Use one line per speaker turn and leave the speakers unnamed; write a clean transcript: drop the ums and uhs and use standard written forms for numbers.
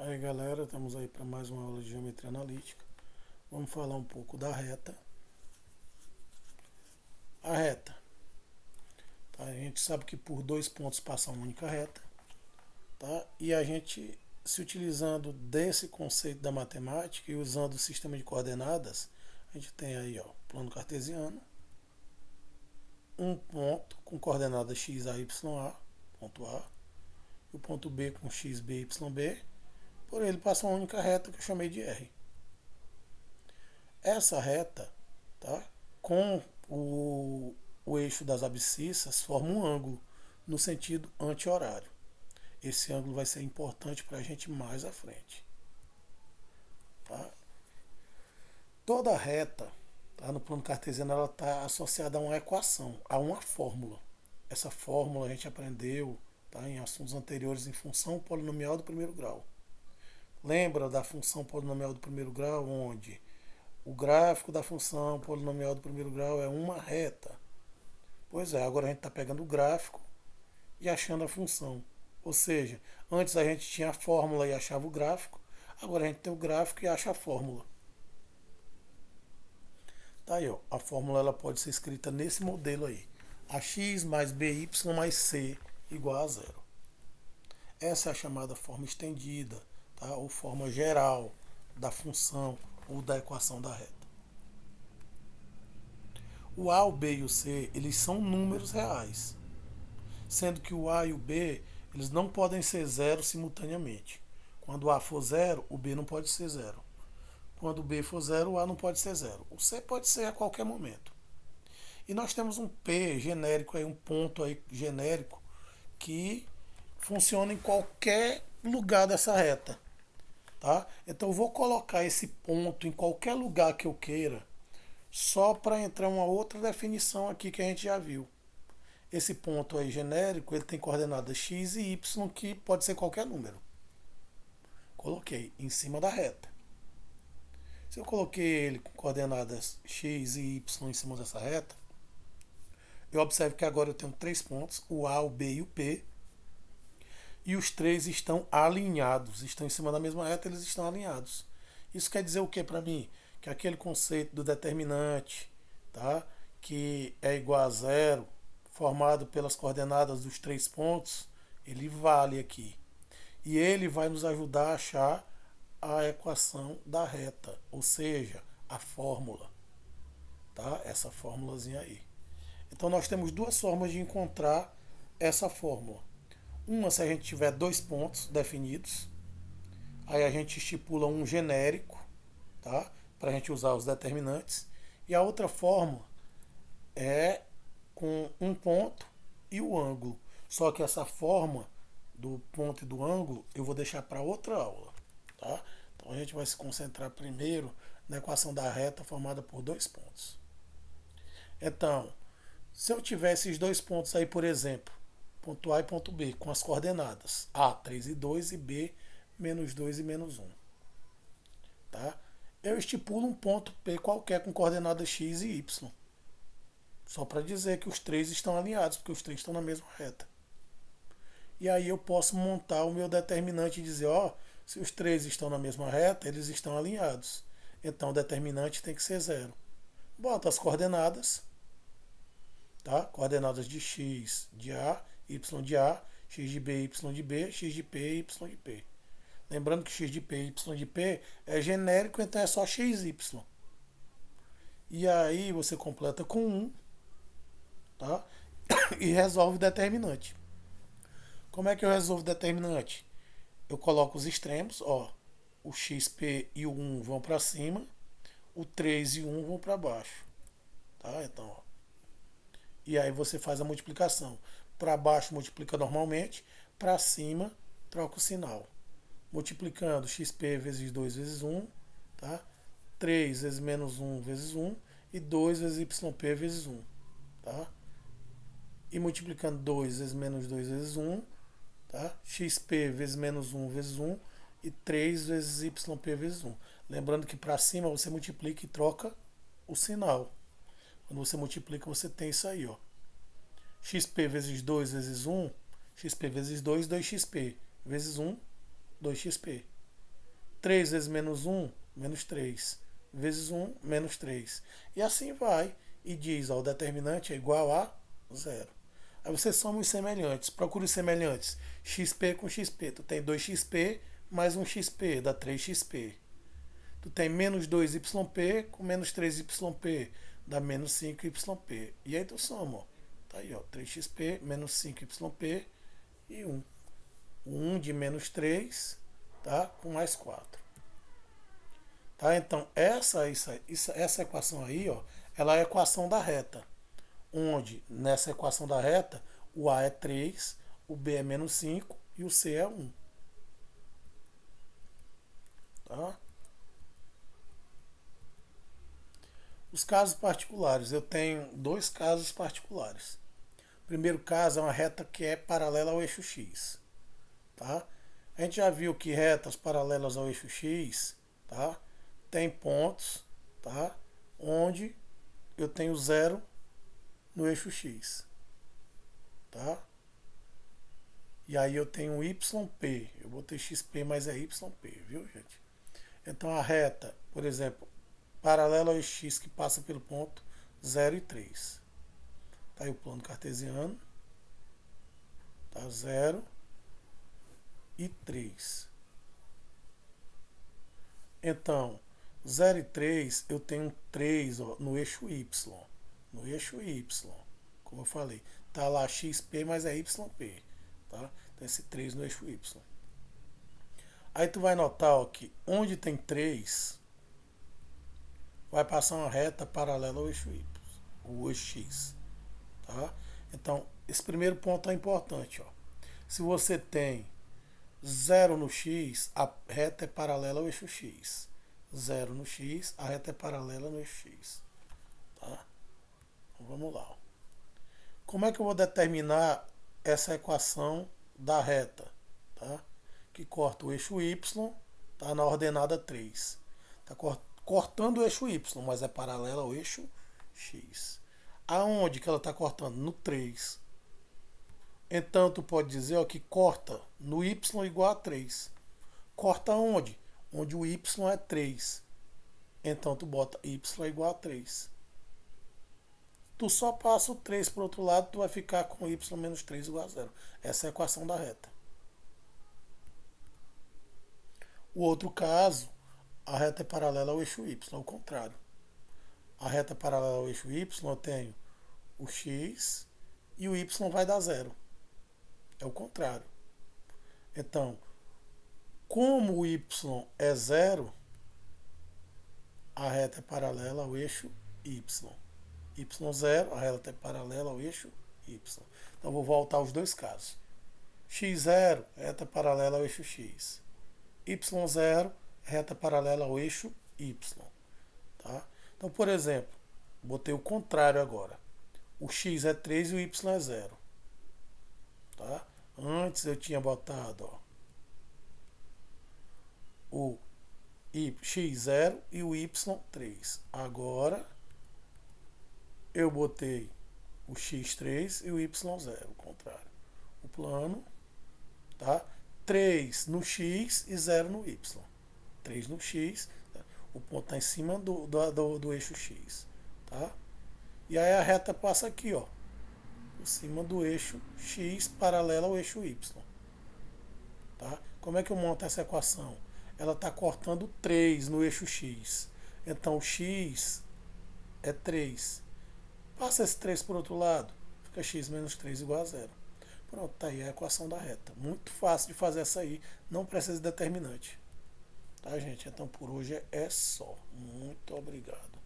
Aí galera, estamos aí para mais uma aula de geometria analítica. Vamos falar um pouco da reta. A reta, tá? A gente sabe que por dois pontos passa uma única reta, tá? E a gente, se utilizando desse conceito da matemática e usando o sistema de coordenadas, a gente tem aí, ó, plano cartesiano, um ponto com coordenada x, a, y, a, ponto A, e o ponto B com x, b, y, b. Por ele passa uma única reta que eu chamei de R. Essa reta, tá, com o eixo das abscissas, forma um ângulo no sentido anti-horário. Esse ângulo vai ser importante para a gente mais à frente. Tá? Toda reta, tá, no plano cartesiano, ela está associada a uma equação, a uma fórmula. Essa fórmula a gente aprendeu, tá, em assuntos anteriores em função polinomial do primeiro grau. Lembra da função polinomial do primeiro grau, onde o gráfico da função polinomial do primeiro grau é uma reta? Pois é, agora a gente está pegando o gráfico e achando a função. Ou seja, antes a gente tinha a fórmula e achava o gráfico, agora a gente tem o gráfico e acha a fórmula. Tá aí, ó, a fórmula ela pode ser escrita nesse modelo aí. Ax mais by mais c igual a zero. Essa é a chamada forma estendida, tá? Ou forma geral da função ou da equação da reta. O A, o B e o C, eles são números reais, sendo que o A e o B, eles não podem ser zero simultaneamente. Quando o A for zero, o B não pode ser zero. Quando o B for zero, o A não pode ser zero. O C pode ser a qualquer momento. E nós temos um P genérico aí, um ponto aí genérico que funciona em qualquer lugar dessa reta, tá? Então eu vou colocar esse ponto em qualquer lugar que eu queira, só para entrar uma outra definição aqui que a gente já viu. Esse ponto aí genérico, ele tem coordenadas x e y, que pode ser qualquer número. Coloquei em cima da reta. Se eu coloquei ele com coordenadas x e y em cima dessa reta, eu observo que agora eu tenho três pontos, o A, o B e o P, e os três estão alinhados, estão em cima da mesma reta, eles estão alinhados. Isso quer dizer o que para mim? Que aquele conceito do determinante, tá, que é igual a zero, formado pelas coordenadas dos três pontos, ele vale aqui. E ele vai nos ajudar a achar a equação da reta, ou seja, a fórmula, tá? Essa fórmulazinha aí. Então nós temos duas formas de encontrar essa fórmula. Uma, se a gente tiver dois pontos definidos, aí a gente estipula um genérico, tá? Para a gente usar os determinantes. E a outra forma é com um ponto e o ângulo. Só que essa forma do ponto e do ângulo eu vou deixar para outra aula, tá? Então a gente vai se concentrar primeiro na equação da reta formada por dois pontos. Então, se eu tiver esses dois pontos aí, por exemplo, ponto A e ponto B, com as coordenadas A, 3 e 2 e B, menos 2 e menos 1. Tá? Eu estipulo um ponto P qualquer com coordenadas X e Y. Só para dizer que os três estão alinhados, porque os três estão na mesma reta. E aí eu posso montar o meu determinante e dizer, ó, se os três estão na mesma reta, eles estão alinhados. Então o determinante tem que ser zero. Bota as coordenadas, tá? Coordenadas de x de A, y de A, x de B, y de B, x de P e y de P. Lembrando que x de P e y de P é genérico, então é só x, y. E aí você completa com 1, tá? E resolve o determinante. Como é que eu resolvo o determinante? Eu coloco os extremos, ó. O xp e o 1 vão para cima, o 3 e o 1 vão para baixo. Tá? Então, ó. E aí você faz a multiplicação. Para baixo multiplica normalmente, para cima troca o sinal. Multiplicando xp vezes 2 vezes 1, tá? 3 vezes menos 1 vezes 1 e 2 vezes yp vezes 1. Tá? E multiplicando 2 vezes menos 2 vezes 1, tá? Xp vezes menos 1 vezes 1 e 3 vezes yp vezes 1. Lembrando que para cima você multiplica e troca o sinal. Quando você multiplica, você tem isso aí, ó. Xp vezes 2 vezes 1, xp vezes 2, 2xp. Vezes 1, 2xp. 3 vezes menos 1, menos 3. Vezes 1, menos 3. E assim vai. E diz, ó, o determinante é igual a zero. Aí você soma os semelhantes. Procure os semelhantes. XP com XP. Tu tem 2XP mais 1XP, dá 3XP. Tu tem menos 2YP com menos 3YP, dá menos 5YP. E aí tu soma, ó. Tá aí, ó. 3XP menos 5YP e 1. O 1 de menos 3, tá? Com mais 4. Tá? Então, essa equação aí, ó, ela é a equação da reta. Onde, nessa equação da reta, o A é 3, o B é menos 5 e o C é 1. Tá? Os casos particulares. Eu tenho dois casos particulares. O primeiro caso é uma reta que é paralela ao eixo X. Tá? A gente já viu que retas paralelas ao eixo X, tá? Tem pontos, tá? Onde eu tenho zero no eixo X, tá? E aí eu tenho YP, eu botei XP, mas é YP, viu, gente? Então a reta, por exemplo, paralela ao eixo X que passa pelo ponto 0 e 3. Tá aí o plano cartesiano, tá? 0 e 3. Então, 0 e 3, eu tenho 3, ó, no eixo Y. No eixo Y, como eu falei. Tá lá XP, mas é YP. Tá? Tem esse 3 no eixo Y. Aí tu vai notar, ó, que onde tem 3, vai passar uma reta paralela ao eixo Y, o eixo X. Tá? Então, esse primeiro ponto é importante. Ó. Se você tem 0 no X, a reta é paralela ao eixo X. 0 no X, a reta é paralela no eixo X. Tá? Então, vamos lá. Como é que eu vou determinar essa equação da reta? Tá? Que corta o eixo Y, tá na ordenada 3. Tá cortando o eixo Y, mas é paralela ao eixo X. Aonde que ela está cortando? No 3. Então, tu pode dizer, ó, que corta no y igual a 3. Corta onde? Onde o y é 3. Então, tu bota y igual a 3. Tu só passa o 3 para o outro lado, tu vai ficar com y menos 3 igual a 0. Essa é a equação da reta. O outro caso, a reta é paralela ao eixo y, ao contrário. A reta paralela ao eixo y, eu tenho o x e o y vai dar 0. É o contrário. Então, como o y é 0, a reta é paralela ao eixo y. y0, a reta é paralela ao eixo y. Então, vou voltar aos dois casos. x0, reta paralela ao eixo x. y0, reta paralela ao eixo y. Tá? Então, por exemplo, botei o contrário agora. O x é 3 e o y é 0. Tá? Antes eu tinha botado, ó, o x0 e o y3. Agora eu botei o x3 e o y0, o contrário. O plano, tá? 3 no x e 0 no y. 3 no x, o ponto está em cima do eixo x. Tá? E aí a reta passa aqui, ó, por cima do eixo x paralelo ao eixo y. Tá? Como é que eu monto essa equação? Ela está cortando 3 no eixo x. Então o x é 3. Passa esse 3 para o outro lado. Fica x menos 3 igual a 0. Pronto, tá aí a equação da reta. Muito fácil de fazer essa aí. Não precisa de determinante. Tá, gente? Então por hoje é só. Muito obrigado.